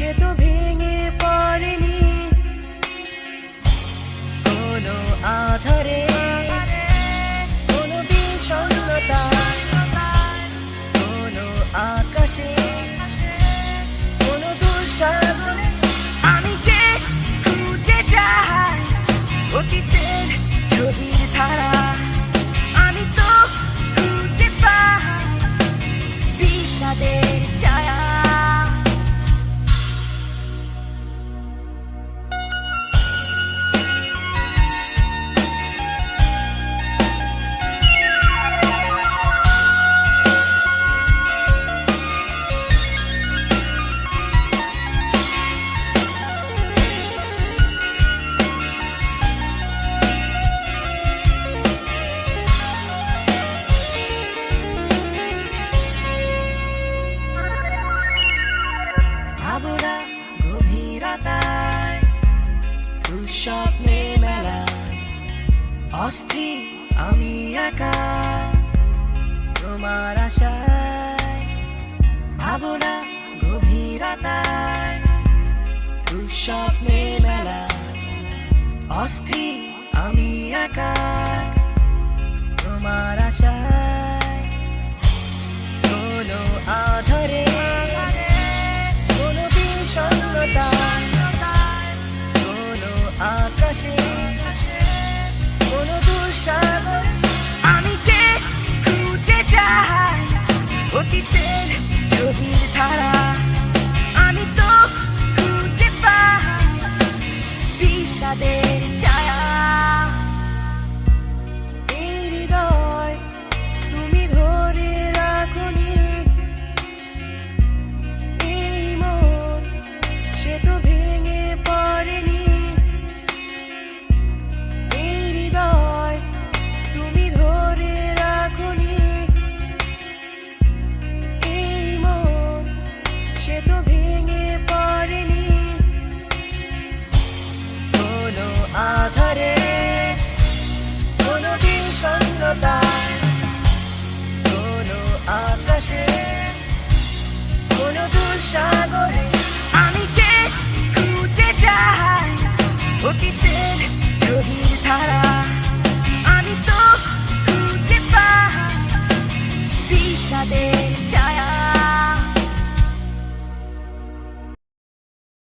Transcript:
সে তো ভেঙে পড়েনি কোনো আধারে, কোনো বিষণ্ণতা, কোনো আকাশে, কোনো দুঃসাগরে। আমি যে খুঁজে যাই অতীতের ছবির ধারা, আমি তো খুঁজে পাই বিষাদের ছায়া। ভাবনা গভীরতায়, দুঃস্বপ্নে মেলা, অস্থির আমি একা তোমার আশায়। ভাবনা গভীরতায়, দুঃস্বপ্নে মেলা, অস্থির আমি একা তোমার আশায়। কোনো আধারে, কোনো বিষণ্ণতা, কোনো আকাশে, কোনো দুঃসাগর। আমি যে খুঁজে যাই অতীতের ছবির ধারা, আমি তো খুঁজে পাই বিষাদের ছায়া। এই হৃদয় তুমি ধরে রাখোনি, এই মন সে তো ভেঙে পড়েনি। এই হৃদয় তুমি ধরে রাখোনি, এই মন সে তো ভেঙে পড়েনি। কোনো আধারে, কোনো বিষণ্ণতা, কোনো আকাশে, কোনো দুঃসাগরে। আমি যে খুঁজে যাই অতীতের ছবির ধারা, আমি তো খুঁজে পাই বিষাদের